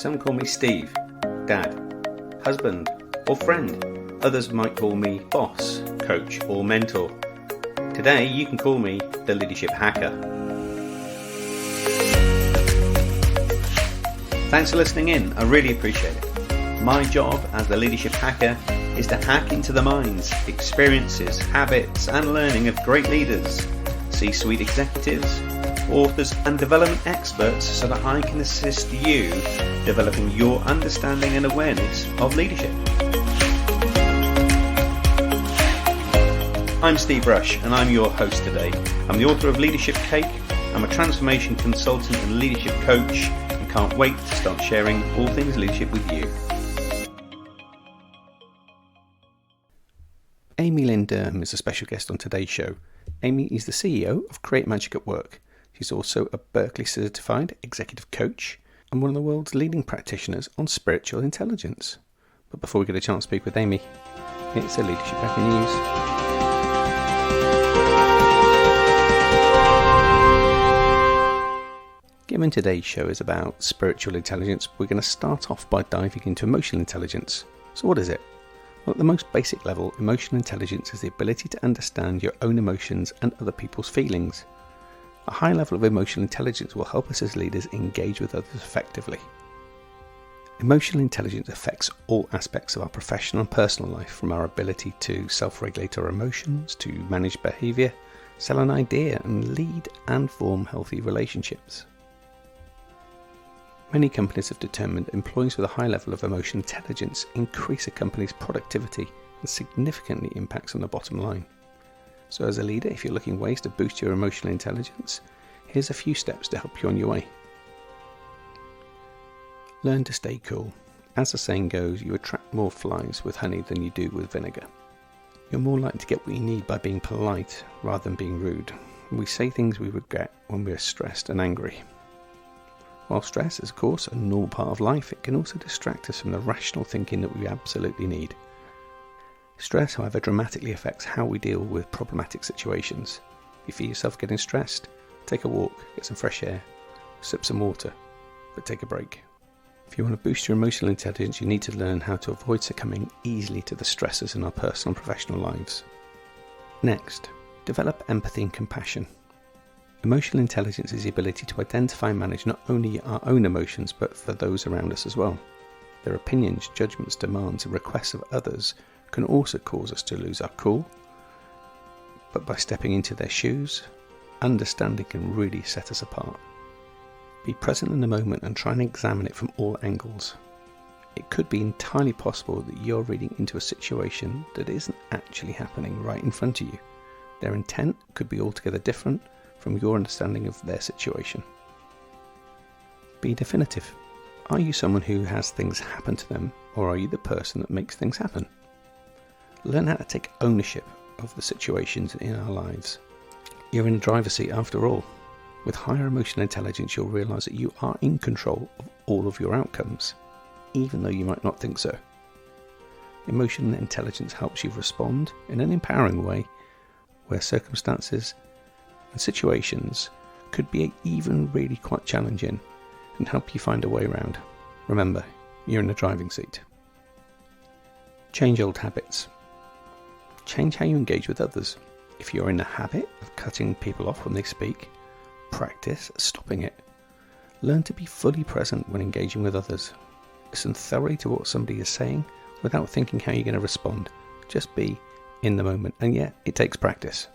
Some call me Steve, Dad, husband, or friend. Others might call me boss, coach, or mentor. Today you can call me the Leadership Hacker. Thanks for listening in, I really appreciate it. My job as the Leadership Hacker is to hack into the minds, experiences, habits and learning of great leaders, C-suite executives, authors and development experts so that I can assist you developing your understanding and awareness of leadership. I'm Steve Rush and I'm your host today. I'm the author of Leadership Cake, I'm a transformation consultant and leadership coach and can't wait to start sharing all things leadership with you. Amy Lynn Durham is a special guest on today's show. Amy is the CEO of Create Magic at Work. She's also a Berkeley Certified Executive Coach and one of the world's leading practitioners on spiritual intelligence. But before we get a chance to speak with Amy, it's a Leadership Hacker News. Given today's show is about spiritual intelligence, we're going to start off by diving into emotional intelligence. So what is it? Well, at the most basic level, emotional intelligence is the ability to understand your own emotions and other people's feelings. A high level of emotional intelligence will help us as leaders engage with others effectively. Emotional intelligence affects all aspects of our professional and personal life, from our ability to self-regulate our emotions, to manage behaviour, sell an idea, and lead and form healthy relationships. Many companies have determined employees with a high level of emotional intelligence increase a company's productivity and significantly impacts on the bottom line. So as a leader, if you're looking ways to boost your emotional intelligence, here's a few steps to help you on your way. Learn to stay cool. As the saying goes, you attract more flies with honey than you do with vinegar. You're more likely to get what you need by being polite rather than being rude. We say things we regret when we're stressed and angry. While stress is of course a normal part of life, it can also distract us from the rational thinking that we absolutely need. Stress, however, dramatically affects how we deal with problematic situations. If you feel yourself getting stressed, take a walk, get some fresh air, sip some water, but take a break. If you want to boost your emotional intelligence, you need to learn how to avoid succumbing easily to the stresses in our personal and professional lives. Next, develop empathy and compassion. Emotional intelligence is the ability to identify and manage not only our own emotions, but for those around us as well. Their opinions, judgments, demands, and requests of others can also cause us to lose our cool, but by stepping into their shoes, understanding can really set us apart. Be present in the moment and try and examine it from all angles. It could be entirely possible that you're reading into a situation that isn't actually happening right in front of you. Their intent could be altogether different from your understanding of their situation. Be definitive. Are you someone who has things happen to them, or are you the person that makes things happen? Learn how to take ownership of the situations in our lives. You're in the driver's seat after all. With higher emotional intelligence, you'll realise that you are in control of all of your outcomes, even though you might not think so. Emotional intelligence helps you respond in an empowering way where circumstances and situations could be even really quite challenging and help you find a way around. Remember, you're in the driving seat. Change old habits. Change how you engage with others. If you're in the habit of cutting people off when they speak, practice stopping it. Learn to be fully present when engaging with others. Listen thoroughly to what somebody is saying without thinking how you're going to respond. Just be in the moment, and yet it takes practice.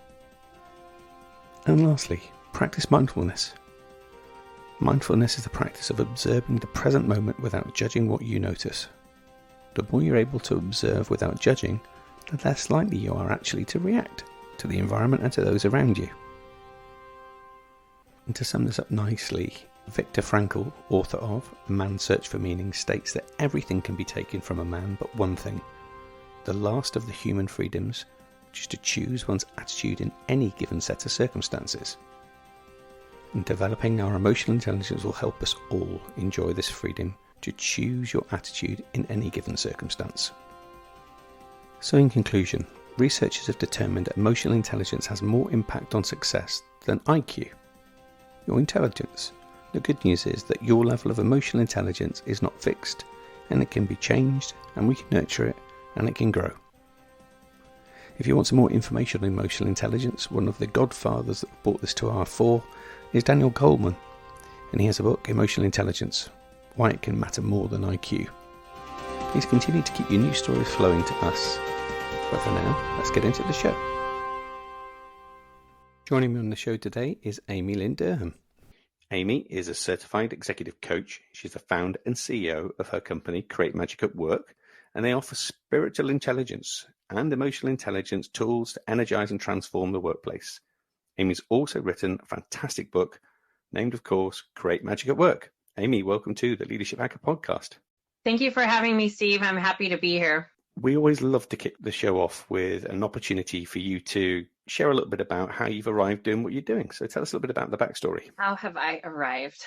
And lastly, practice mindfulness. Mindfulness is the practice of observing the present moment without judging what you notice. The more you're able to observe without judging, the less likely you are actually to react to the environment and to those around you. And to sum this up nicely, Viktor Frankl, author of Man's Search for Meaning, states that everything can be taken from a man but one thing, the last of the human freedoms, which is to choose one's attitude in any given set of circumstances. And developing our emotional intelligence will help us all enjoy this freedom to choose your attitude in any given circumstance. So in conclusion, researchers have determined that emotional intelligence has more impact on success than IQ. Your intelligence, The good news is that your level of emotional intelligence is not fixed, and it can be changed, and we can nurture it, and it can grow. If you want some more information on emotional intelligence, one of the godfathers that brought this to our fore is Daniel Goleman, and he has a book, Emotional Intelligence, Why It Can Matter More Than IQ. Please continue to keep your news stories flowing to us. But for now, let's get into the show. Joining me on the show today is Lynn Durham. Amy is a certified executive coach. She's the founder and CEO of her company, Create Magic at Work, and they offer spiritual intelligence and emotional intelligence tools to energize and transform the workplace. Amy's also written a fantastic book named, of course, Create Magic at Work. Amy, welcome to the Leadership Hacker podcast. Thank you for having me, Steve. I'm happy to be here. We always love to kick the show off with an opportunity for you to share a little bit about how you've arrived doing what you're doing. So tell us a little bit about the backstory. How have I arrived?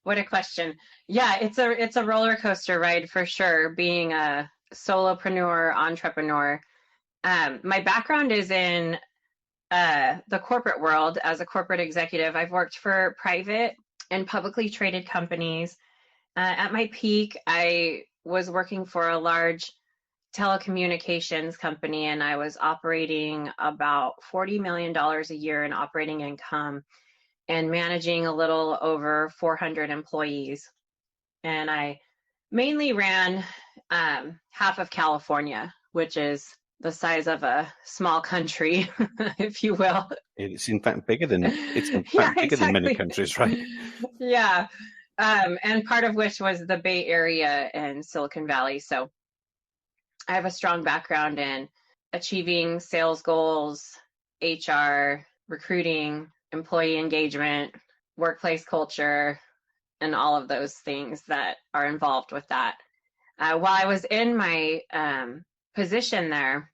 What a question. Yeah, it's a roller coaster ride for sure, being a solopreneur, entrepreneur. My background is in the corporate world. As a corporate executive, I've worked for private and publicly traded companies. At my peak, I was working for a large telecommunications company, and I was operating about $40 million a year in operating income and managing a little over 400 employees. And I mainly ran half of California, which is the size of a small country, if you will. It's in fact bigger than exactly. than many countries, right? Yeah. And part of which was the Bay Area and Silicon Valley. So I have a strong background in achieving sales goals, HR, recruiting, employee engagement, workplace culture, and all of those things that are involved with that. While I was in my position there,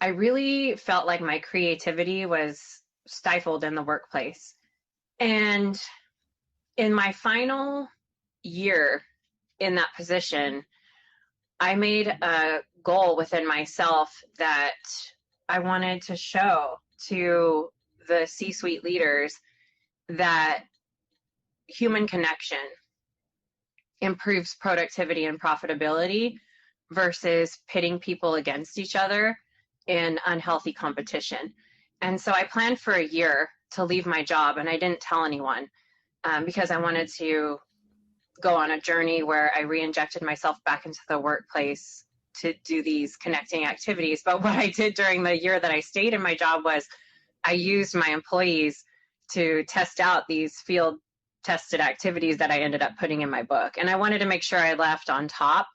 I really felt like my creativity was stifled in the workplace. And in my final year in that position, I made a goal within myself that I wanted to show to the C-suite leaders that human connection improves productivity and profitability versus pitting people against each other in unhealthy competition. And so I planned for a year to leave my job, and I didn't tell anyone because I wanted to go on a journey where I re-injected myself back into the workplace to do these connecting activities. But what I did during the year that I stayed in my job was I used my employees to test out these field tested activities that I ended up putting in my book. And I wanted to make sure I left on top,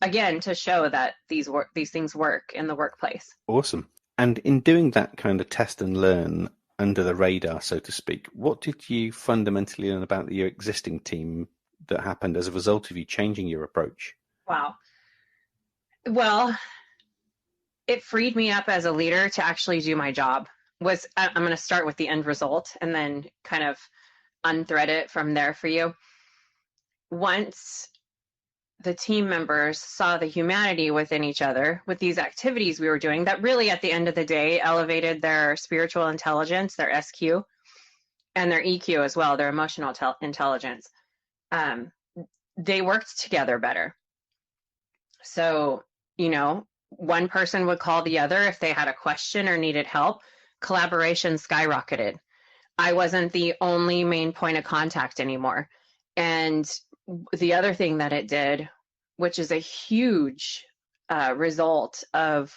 again, to show that these things work in the workplace. Awesome. And in doing that kind of test and learn under the radar, so to speak, what did you fundamentally learn about your existing team that happened as a result of you changing your approach? Wow. Well, it freed me up as a leader to actually do my job. I'm going to start with the end result and then kind of unthread it from there for you. Once the team members saw the humanity within each other with these activities we were doing that really at the end of the day elevated their spiritual intelligence, their SQ, and their EQ as well, their emotional intelligence, they worked together better. So, one person would call the other if they had a question or needed help. Collaboration skyrocketed. I wasn't the only main point of contact anymore. And the other thing that it did, which is a huge result of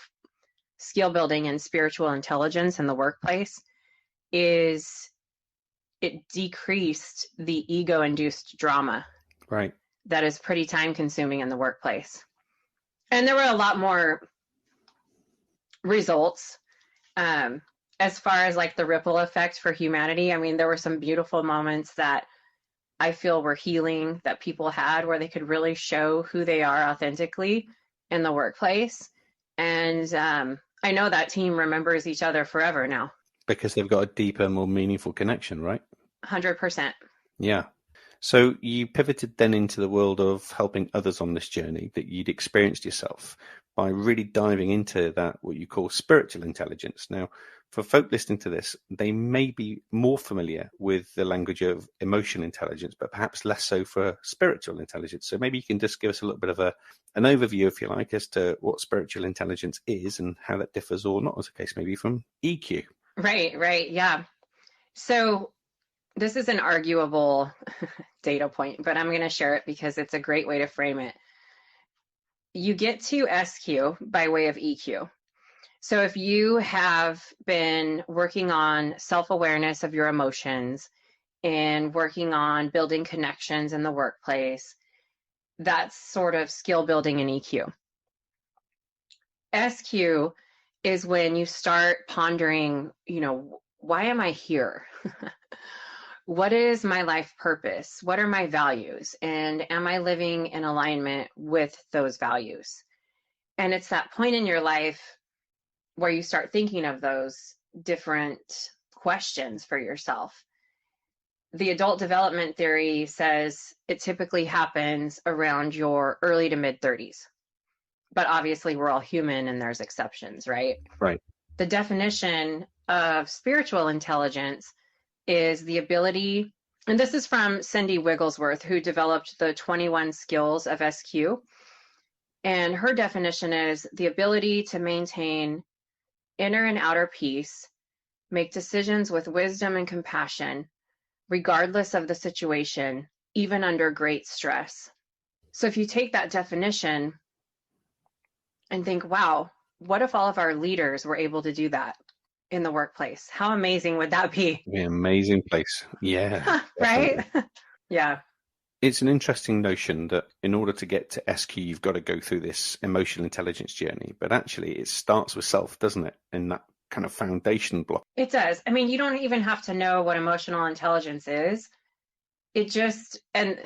skill building and spiritual intelligence in the workplace, is it decreased the ego-induced drama. Right. That is pretty time-consuming in the workplace. And there were a lot more results as far as like the ripple effect for humanity. I mean, there were some beautiful moments that I feel were healing that people had where they could really show who they are authentically in the workplace. And I know that team remembers each other forever now. Because they've got a deeper, more meaningful connection, right? 100%. Yeah. So you pivoted then into the world of helping others on this journey that you'd experienced yourself. by really diving into that, what you call spiritual intelligence. Now, for folk listening to this, they may be more familiar with the language of emotional intelligence, but perhaps less so for spiritual intelligence. So maybe you can just give us a little bit of an overview, if you like, as to what spiritual intelligence is and how that differs, or not as a case, maybe from EQ. Right. Yeah. So this is an arguable data point, but I'm going to share it because it's a great way to frame it. You get to SQ by way of EQ. So if you have been working on self-awareness of your emotions and working on building connections in the workplace, that's sort of skill building in EQ. SQ is when you start pondering, why am I here? What is my life purpose? What are my values? And am I living in alignment with those values? And it's that point in your life where you start thinking of those different questions for yourself. The adult development theory says it typically happens around your early to mid 30s. But obviously we're all human and there's exceptions, right? Right. The definition of spiritual intelligence is the ability, and this is from Cindy Wigglesworth, who developed the 21 skills of SQ. And her definition is the ability to maintain inner and outer peace, make decisions with wisdom and compassion, regardless of the situation, even under great stress. So if you take that definition and think, wow, what if all of our leaders were able to do that in the workplace? How amazing would that be? An amazing place. Yeah. Right? Yeah. It's an interesting notion that in order to get to SQ, you've got to go through this emotional intelligence journey. But actually, it starts with self, doesn't it? In that kind of foundation block. It does. I mean, you don't even have to know what emotional intelligence is. It just, and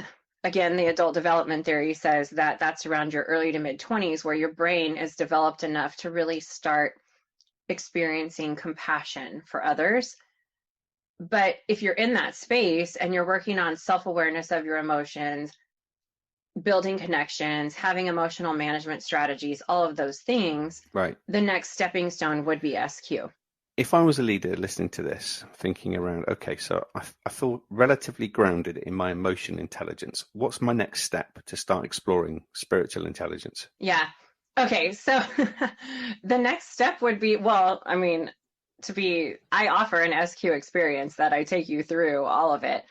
again, the adult development theory says that that's around your early to mid 20s where your brain is developed enough to really start experiencing compassion for others. But if you're in that space and you're working on self-awareness of your emotions, building connections, having emotional management strategies, all of those things, right, the next stepping stone would be SQ. If I was a leader listening to this, thinking around, okay, so I feel relatively grounded in my emotional intelligence. What's my next step to start exploring spiritual intelligence? Yeah. Okay. So the next step would be, I offer an SQ experience that I take you through all of it,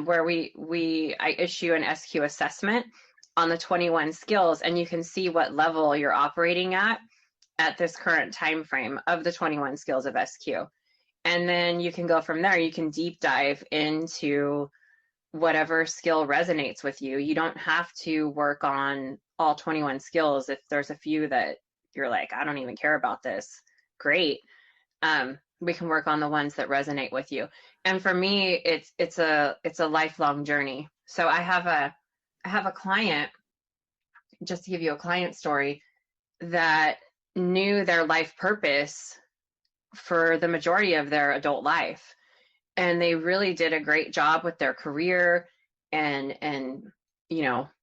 where I issue an SQ assessment on the 21 skills, and you can see what level you're operating at this current time frame of the 21 skills of SQ. And then you can go from there. You can deep dive into whatever skill resonates with you. You don't have to work on all 21 skills. If there's a few that you're like, I don't even care about this, great. We can work on the ones that resonate with you. And for me, it's a lifelong journey. So I have a client, just to give you a client story, that knew their life purpose for the majority of their adult life. And they really did a great job with their career and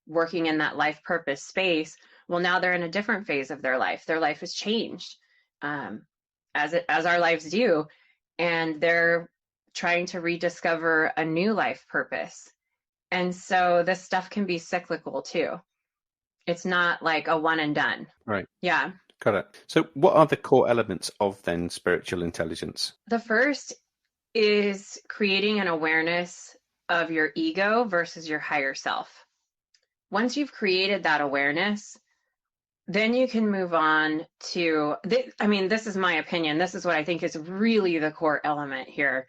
working in that life purpose space. Well, now they're in a different phase of their life. Their life has changed, as our lives do, and they're trying to rediscover a new life purpose. And so this stuff can be cyclical too. It's not like a one and done. Right. Yeah. Got it. So what are the core elements of then spiritual intelligence? The first is creating an awareness of your ego versus your higher self. Once you've created that awareness, then you can move on to, this is my opinion. This is what I think is really the core element here,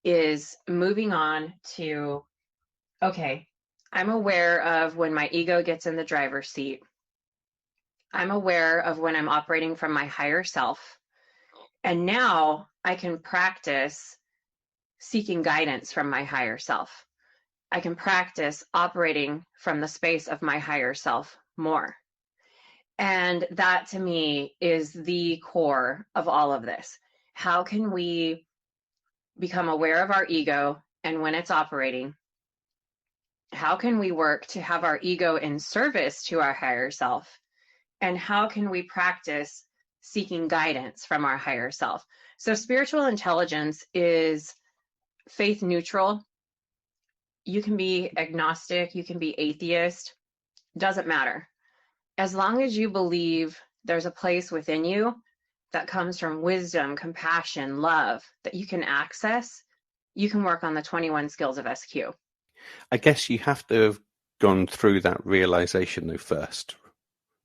is moving on to, okay, I'm aware of when my ego gets in the driver's seat. I'm aware of when I'm operating from my higher self. And now I can practice seeking guidance from my higher self. I can practice operating from the space of my higher self more. And that to me is the core of all of this. How can we become aware of our ego and when it's operating? How can we work to have our ego in service to our higher self? And how can we practice seeking guidance from our higher self? So spiritual intelligence is faith neutral. You can be agnostic, you can be atheist, doesn't matter. As long as you believe there's a place within you that comes from wisdom, compassion, love that you can access, you can work on the 21 skills of SQ. I guess you have to have gone through that realization though first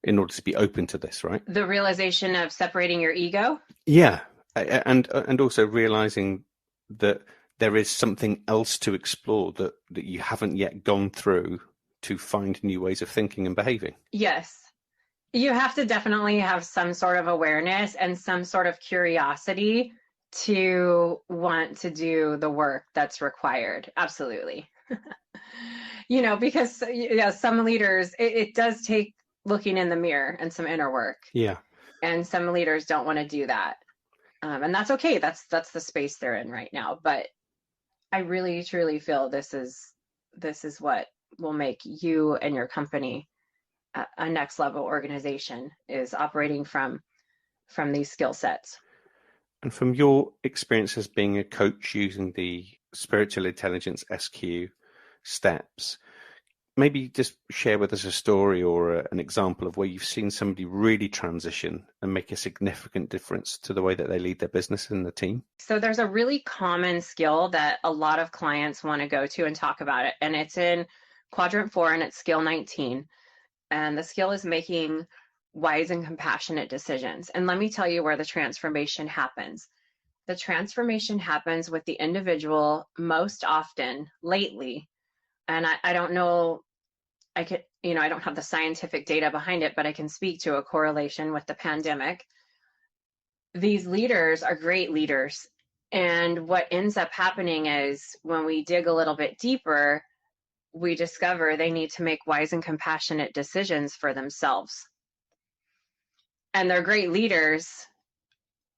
in order to be open to this, right? The realization of separating your ego. Yeah. And also realizing that there is something else to explore that you haven't yet gone through to find new ways of thinking and behaving. Yes. You have to definitely have some sort of awareness and some sort of curiosity to want to do the work that's required. Absolutely. Because some leaders, it does take looking in the mirror and some inner work. Yeah. And some leaders don't want to do that. And that's okay. That's the space they're in right now. But I really, truly feel this is what will make you and your company a next level organization, is operating from these skill sets. And from your experience as being a coach using the spiritual intelligence SQ steps, maybe just share with us a story or an example of where you've seen somebody really transition and make a significant difference to the way that they lead their business and the team. So there's a really common skill that a lot of clients want to go to and talk about it. And it's in quadrant 4 and it's skill 19. And the skill is making wise and compassionate decisions. And let me tell you where the transformation happens. The transformation happens with the individual most often lately. And I don't know, I don't have the scientific data behind it, but I can speak to a correlation with the pandemic. These leaders are great leaders. And what ends up happening is when we dig a little bit deeper, we discover they need to make wise and compassionate decisions for themselves. And they're great leaders,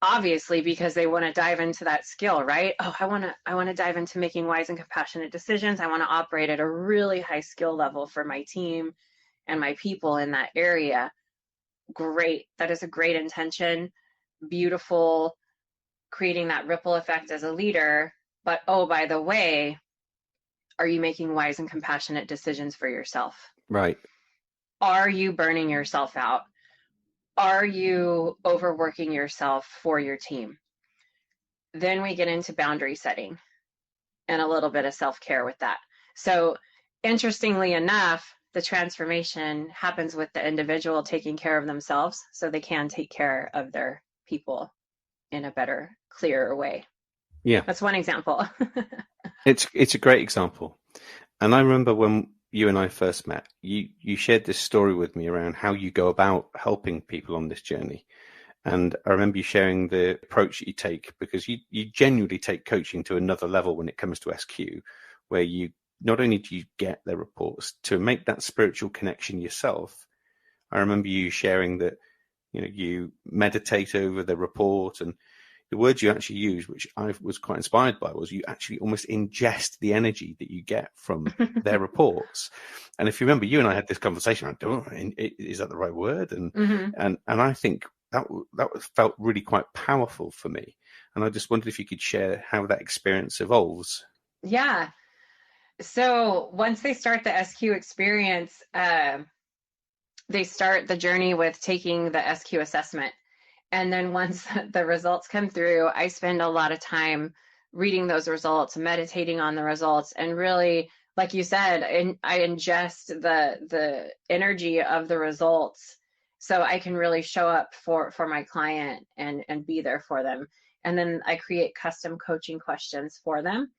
obviously, because they want to dive into that skill, right? Oh, I want to dive into making wise and compassionate decisions. I want to operate at a really high skill level for my team and my people in that area. Great. That is a great intention. Beautiful, creating that ripple effect as a leader. But oh, by the way, are you making wise and compassionate decisions for yourself? Right. Are you burning yourself out? Are you overworking yourself for your team? Then we get into boundary setting and a little bit of self-care with that. So interestingly enough, the transformation happens with the individual taking care of themselves so they can take care of their people in a better, clearer way. Yeah. That's one example. It's a great example. And I remember when you and I first met, you shared this story with me around how you go about helping people on this journey. And I remember you sharing the approach that you take, because you genuinely take coaching to another level when it comes to SQ, where you not only do you get their reports, to make that spiritual connection yourself. I remember you sharing that, you meditate over the report, and the words you actually use, which I was quite inspired by, was you actually almost ingest the energy that you get from their reports. And if you remember, you and I had this conversation, is that the right word? And and I think that felt really quite powerful for me. And I just wondered if you could share how that experience evolves. Yeah. So once they start the SQ experience, they start the journey with taking the SQ assessment. And then once the results come through, I spend a lot of time reading those results, meditating on the results, and really, like you said, I ingest the energy of the results so I can really show up for my client and be there for them. And then I create custom coaching questions for them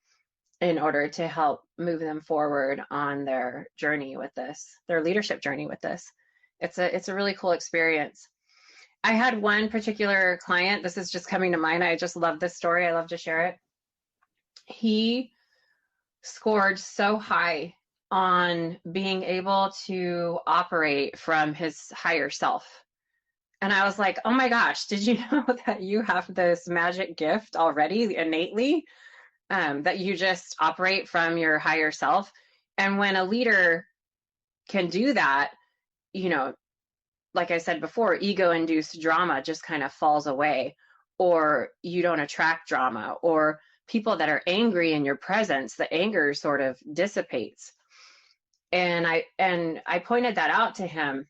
in order to help move them forward on their journey with this, their leadership journey with this. It's a really cool experience. I had one particular client, this is just coming to mind, I just love this story, I love to share it. He scored so high on being able to operate from his higher self. And I was like, oh my gosh, did you know that you have this magic gift already innately, that you just operate from your higher self? And when a leader can do that, like I said before, ego-induced drama just kind of falls away, or you don't attract drama, or people that are angry in your presence, the anger sort of dissipates. And I pointed that out to him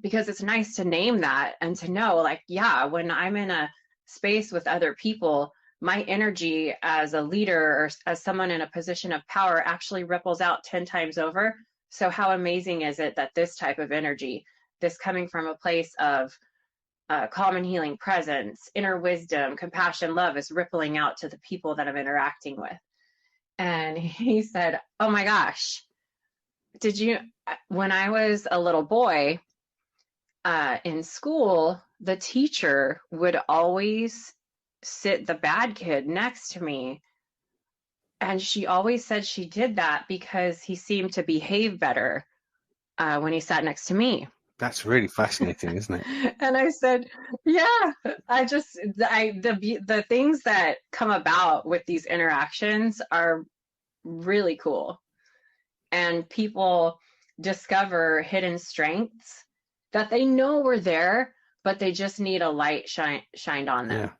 because it's nice to name that and to know, like, yeah, when I'm in a space with other people, my energy as a leader or as someone in a position of power actually ripples out 10 times over. So how amazing is it that this type of energy, this coming from a place of calm and healing presence, inner wisdom, compassion, love, is rippling out to the people that I'm interacting with. And he said, oh my gosh, when I was a little boy in school, the teacher would always sit the bad kid next to me. And she always said she did that because he seemed to behave better when he sat next to me. That's really fascinating, isn't it? And I said, yeah, the things that come about with these interactions are really cool. And people discover hidden strengths that they know were there, but they just need a light shined on them. Yeah.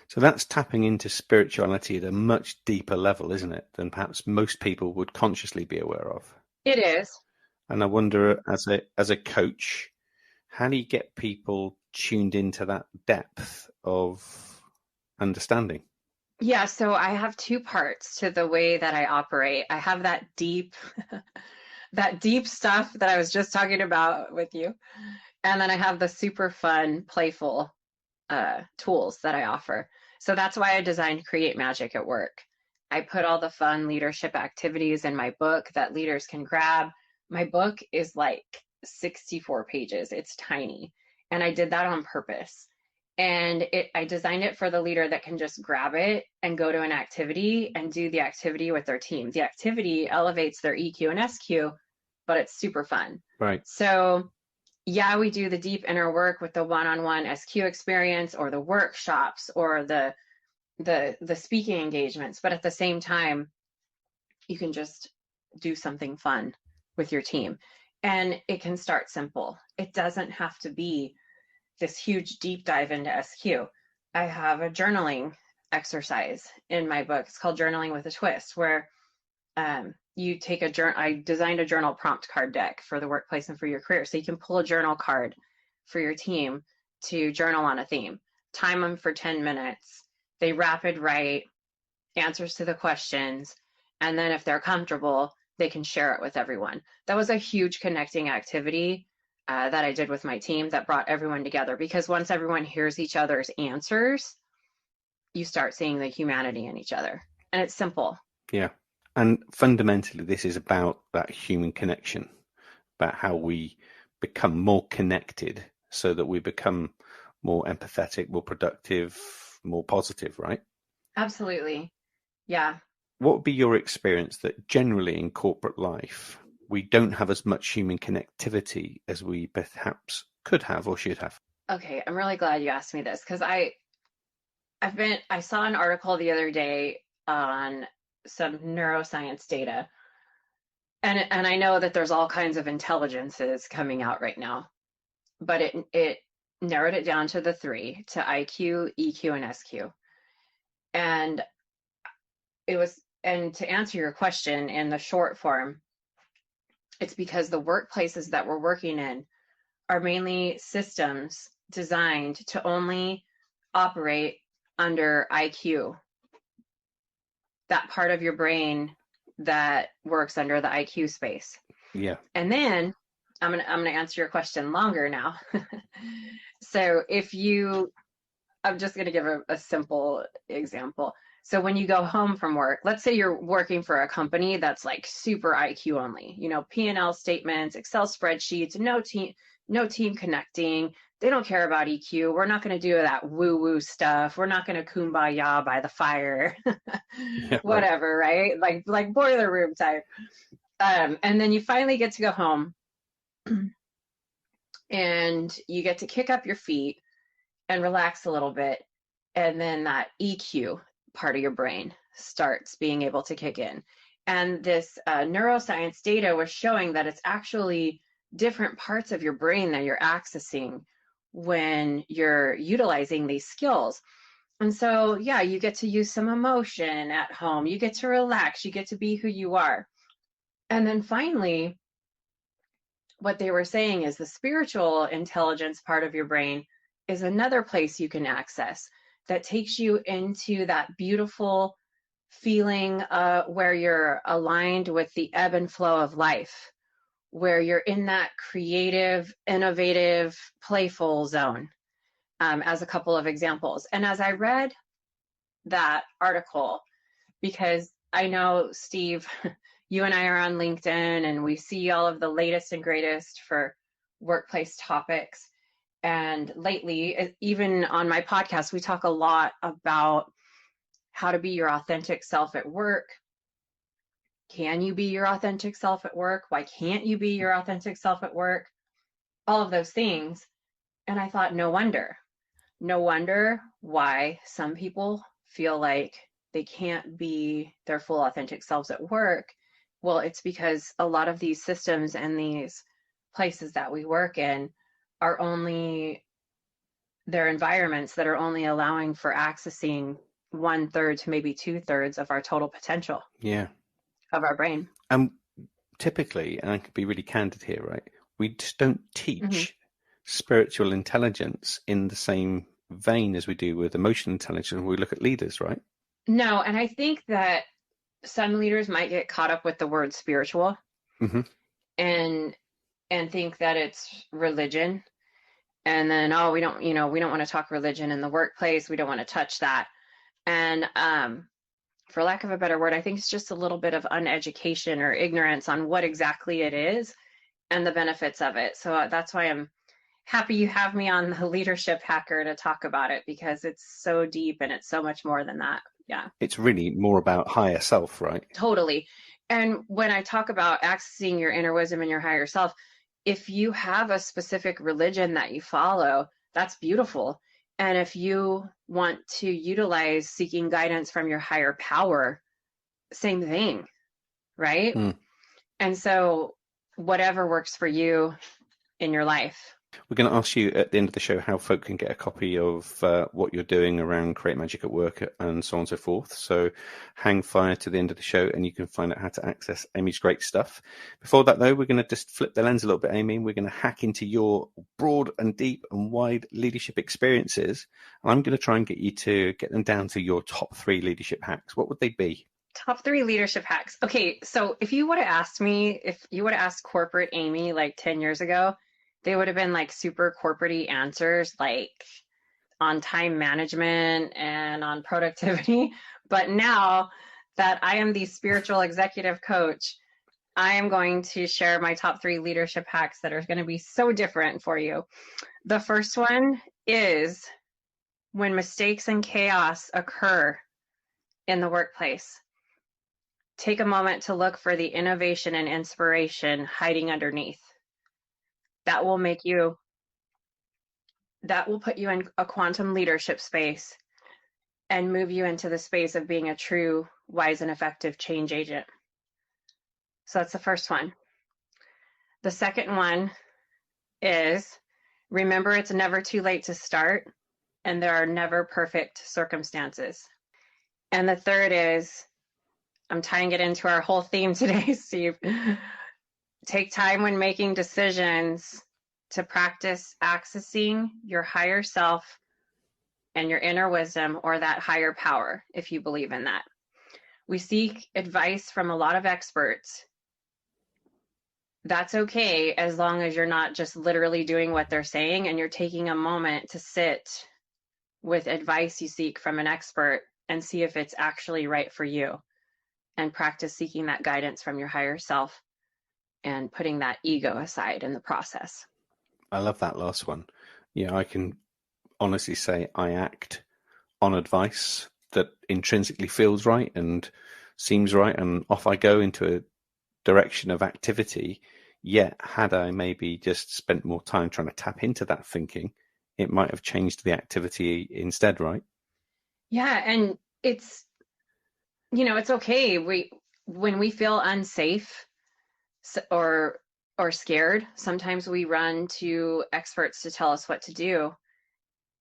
So that's tapping into spirituality at a much deeper level, isn't it, than perhaps most people would consciously be aware of. It is. And I wonder, as a coach, how do you get people tuned into that depth of understanding? Yeah, so I have two parts to the way that I operate. I have that deep that deep stuff that I was just talking about with you. And then I have the super fun, playful tools that I offer. So that's why I designed Create Magic at Work. I put all the fun leadership activities in my book that leaders can grab. My book is like 64 pages. It's tiny. And I did that on purpose. And I designed it for the leader that can just grab it and go to an activity and do the activity with their team. The activity elevates their EQ and SQ, but it's super fun. Right. So yeah, we do the deep inner work with the one-on-one SQ experience or the workshops or the speaking engagements, but at the same time, you can just do something fun with your team. And it can start simple. It doesn't have to be this huge deep dive into SQ. I have a journaling exercise in my book. It's called Journaling with a Twist, where you take a journal. I designed a journal prompt card deck for the workplace and for your career. So you can pull a journal card for your team to journal on a theme, time them for 10 minutes. They rapid write answers to the questions. And then if they're comfortable, they can share it with everyone. That was a huge connecting activity that I did with my team that brought everyone together, because once everyone hears each other's answers, you start seeing the humanity in each other. And it's simple. Yeah. And fundamentally, this is about that human connection, about how we become more connected so that we become more empathetic, more productive, more positive, right? Absolutely. Yeah. What would be your experience that generally in corporate life, we don't have as much human connectivity as we perhaps could have or should have? Okay, I'm really glad you asked me this, because I saw an article the other day on some neuroscience data. And I know that there's all kinds of intelligences coming out right now, but it narrowed it down to the three, to IQ, EQ, and SQ. And to answer your question in the short form, it's because the workplaces that we're working in are mainly systems designed to only operate under IQ, that part of your brain that works under the IQ space. Yeah. And then I'm gonna answer your question longer now. So I'm just gonna give a simple example. So when you go home from work, let's say you're working for a company that's like super IQ only, P&L statements, Excel spreadsheets, no team connecting. They don't care about EQ. We're not going to do that woo-woo stuff. We're not going to kumbaya by the fire, whatever, right? Like boiler room type. And then you finally get to go home and you get to kick up your feet and relax a little bit. And then that EQ part of your brain starts being able to kick in. And this neuroscience data was showing that it's actually different parts of your brain that you're accessing when you're utilizing these skills. And so, yeah, you get to use some emotion at home. You get to relax. You get to be who you are. And then finally, what they were saying is the spiritual intelligence part of your brain is another place you can access that takes you into that beautiful feeling where you're aligned with the ebb and flow of life, where you're in that creative, innovative, playful zone, as a couple of examples. And as I read that article, because I know, Steve, you and I are on LinkedIn and we see all of the latest and greatest for workplace topics. And lately, even on my podcast, we talk a lot about how to be your authentic self at work. Can you be your authentic self at work? Why can't you be your authentic self at work? All of those things. And I thought, no wonder why some people feel like they can't be their full authentic selves at work. Well, it's because a lot of these systems and these places that we work in are only, they're environments that are only allowing for accessing 1/3 to maybe 2/3 of our total potential. Yeah. Of our brain. Typically, and I can be really candid here, right? We just don't teach spiritual intelligence in the same vein as we do with emotional intelligence when we look at leaders, right? No, and I think that some leaders might get caught up with the word spiritual and think that it's religion. And then, oh, we don't want to talk religion in the workplace. We don't want to touch that. And for lack of a better word, I think it's just a little bit of uneducation or ignorance on what exactly it is and the benefits of it. So that's why I'm happy you have me on the Leadership Hacker to talk about it, because it's so deep and it's so much more than that. Yeah. It's really more about higher self, right? Totally. And when I talk about accessing your inner wisdom and your higher self, if you have a specific religion that you follow, that's beautiful. And if you want to utilize seeking guidance from your higher power, same thing, right? And so whatever works for you in your life. We're going to ask you at the end of the show how folk can get a copy of what you're doing around Create Magic at Work and so on and so forth. So hang fire to the end of the show and you can find out how to access Amy's great stuff. Before that, though, we're going to just flip the lens a little bit, Amy. We're going to hack into your broad and deep and wide leadership experiences. I'm going to try and get you to get them down to your top 3 leadership hacks. What would they be? Top 3 leadership hacks. Okay, so if you would have asked corporate Amy like 10 years ago, they would have been like super corporate-y answers, like on time management and on productivity. But now that I am the spiritual executive coach, I am going to share my top 3 leadership hacks that are going to be so different for you. The first one is when mistakes and chaos occur in the workplace, take a moment to look for the innovation and inspiration hiding underneath. That will put you in a quantum leadership space and move you into the space of being a true, wise, and effective change agent. So that's the first one. The second one is remember it's never too late to start, and there are never perfect circumstances. And the third is, I'm tying it into our whole theme today, Steve. Take time when making decisions to practice accessing your higher self and your inner wisdom, or that higher power, if you believe in that. We seek advice from a lot of experts. That's okay, as long as you're not just literally doing what they're saying and you're taking a moment to sit with advice you seek from an expert and see if it's actually right for you, and practice seeking that guidance from your higher self and putting that ego aside in the process. I love that last one. Yeah, I can honestly say I act on advice that intrinsically feels right and seems right, and off I go into a direction of activity. Yet, had I maybe just spent more time trying to tap into that thinking, it might have changed the activity instead, right? Yeah, and it's okay. When we feel unsafe or or scared. Sometimes we run to experts to tell us what to do.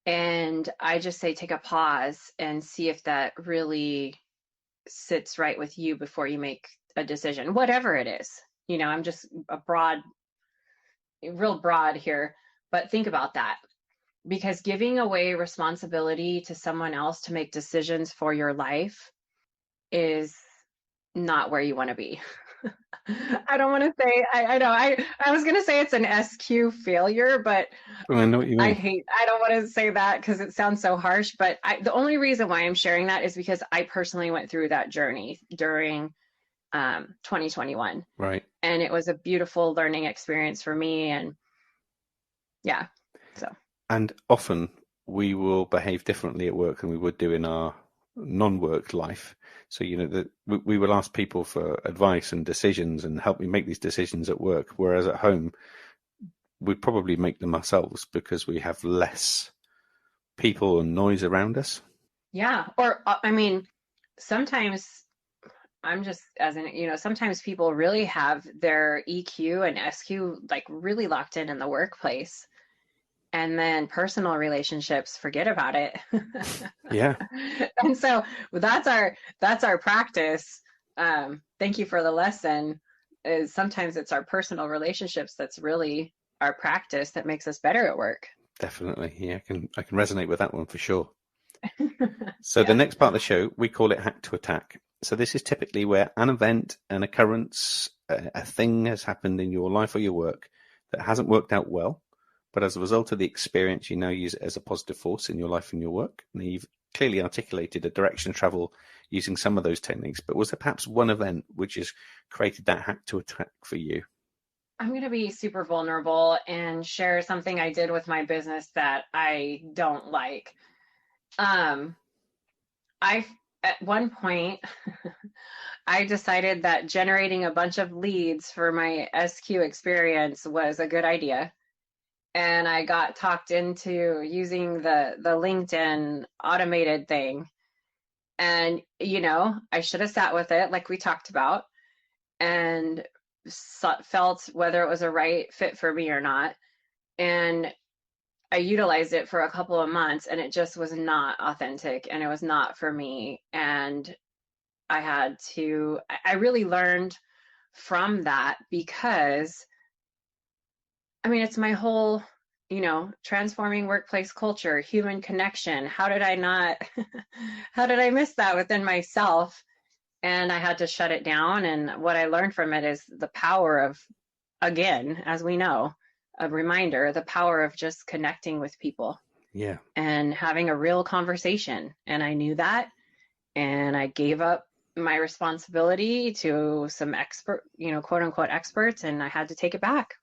And I just say, take a pause and see if that really sits right with you before you make a decision, whatever it is. I'm just real broad here, but think about that, because giving away responsibility to someone else to make decisions for your life is not where you want to be. I don't want to say, I know, I was going to say it's an SQ failure, but I know what you mean. I don't want to say that because it sounds so harsh, but the only reason why I'm sharing that is because I personally went through that journey during 2021. Right. And it was a beautiful learning experience for me. And yeah, so. And often we will behave differently at work than we would do in our non-work life. So, we will ask people for advice and decisions and help me make these decisions at work. Whereas at home, we probably make them ourselves because we have less people and noise around us. Yeah. Or, sometimes sometimes people really have their EQ and SQ like really locked in the workplace. And then personal relationships, forget about it. Yeah. And so that's our practice. Thank you for the lesson. Is sometimes it's our personal relationships that's really our practice that makes us better at work. Definitely. Yeah, I can resonate with that one for sure. So Yeah. The next part of the show, we call it Hack to Attack. So this is typically where an event, an occurrence, a thing has happened in your life or your work that hasn't worked out well. But as a result of the experience, you now use it as a positive force in your life and your work. And you've clearly articulated a direction of travel using some of those techniques. But was there perhaps one event which has created that hack to attack for you? I'm going to be super vulnerable and share something I did with my business that I don't like. At one point, I decided that generating a bunch of leads for my SQ experience was a good idea. And I got talked into using the LinkedIn automated thing. And, I should have sat with it like we talked about and felt whether it was a right fit for me or not. And I utilized it for a couple of months and it just was not authentic and it was not for me. And I really learned from that because it's my whole, transforming workplace culture, human connection. How did I miss that within myself? And I had to shut it down. And what I learned from it is the power of, again, as we know, a reminder, the power of just connecting with people. Yeah. And having a real conversation. And I knew that. And I gave up my responsibility to some expert, quote unquote experts, and I had to take it back.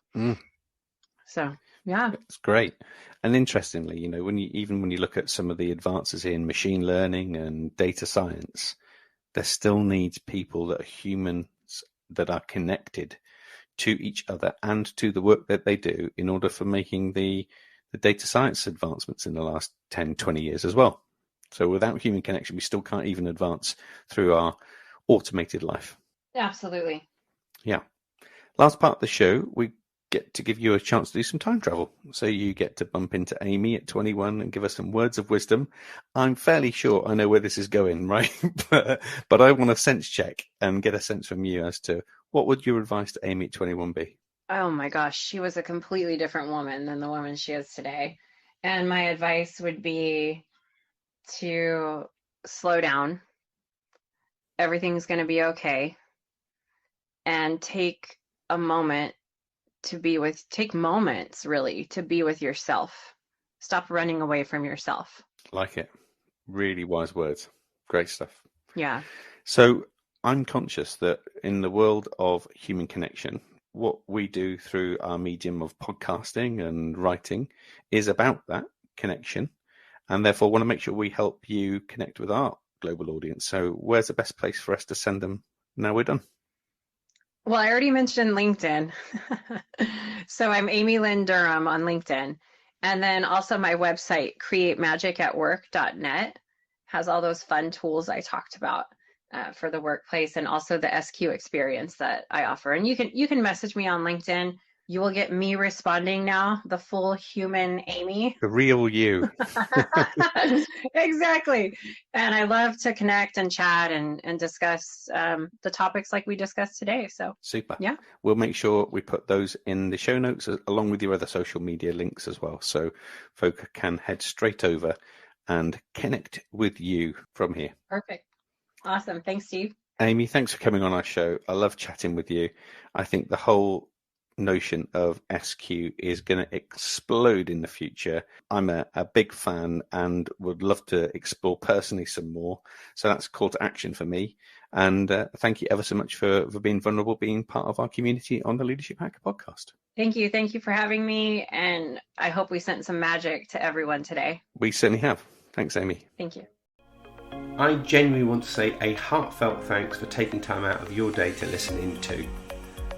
So, yeah. It's great. And interestingly, when you look at some of the advances in machine learning and data science, there still needs people that are humans that are connected to each other and to the work that they do in order for making the data science advancements in the last 10, 20 years as well. So without human connection, we still can't even advance through our automated life. Absolutely. Yeah. Last part of the show, we get to give you a chance to do some time travel. So you get to bump into Amy at 21 and give us some words of wisdom. I'm fairly sure I know where this is going, right? but I want to sense check and get a sense from you as to what would your advice to Amy at 21 be? Oh my gosh, she was a completely different woman than the woman she is today. And my advice would be to slow down. Everything's going to be okay. And take moments really to be with yourself. Stop running away from yourself. Like it. Really wise words. Great stuff. Yeah. So I'm conscious that in the world of human connection, what we do through our medium of podcasting and writing is about that connection, and therefore want to make sure we help you connect with our global audience. So where's the best place for us to send them now we're done? Well, I already mentioned LinkedIn. So I'm Amy Lynn Durham on LinkedIn. And then also my website, createmagicatwork.net, has all those fun tools I talked about. for the workplace, and also the SQ experience that I offer. And you can message me on LinkedIn. You will get me responding now, the full human Amy. The real you. Exactly. And I love to connect and chat and discuss the topics like we discussed today. So super. Yeah. We'll make sure we put those in the show notes along with your other social media links as well. So folk can head straight over and connect with you from here. Perfect. Awesome. Thanks, Steve. Amy, thanks for coming on our show. I love chatting with you. I think the whole notion of SQ is going to explode in the future. I'm a big fan and would love to explore personally some more. So that's a call to action for me. And thank you ever so much for being vulnerable, being part of our community on the Leadership Hacker podcast. Thank you. Thank you for having me. And I hope we sent some magic to everyone today. We certainly have. Thanks, Amy. Thank you. I genuinely want to say a heartfelt thanks for taking time out of your day to listen in too.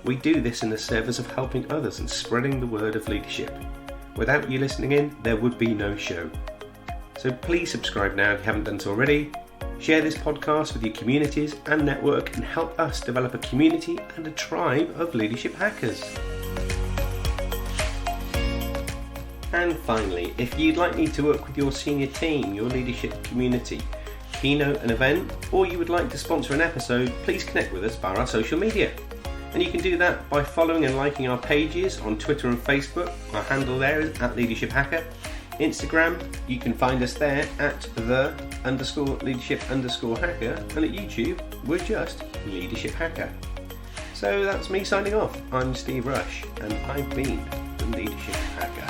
We do this in the service of helping others and spreading the word of leadership. Without you listening in, there would be no show. So please subscribe now if you haven't done so already. Share this podcast with your communities and network and help us develop a community and a tribe of leadership hackers. And finally, if you'd like me to work with your senior team, your leadership community, keynote an event, or you would like to sponsor an episode, please connect with us via our social media. And you can do that by following and liking our pages on Twitter and Facebook. Our handle there is @LeadershipHacker. Instagram, you can find us there at @the_leadership_hacker. And at YouTube, we're just Leadership Hacker. So that's me signing off. I'm Steve Rush, and I've been the Leadership Hacker.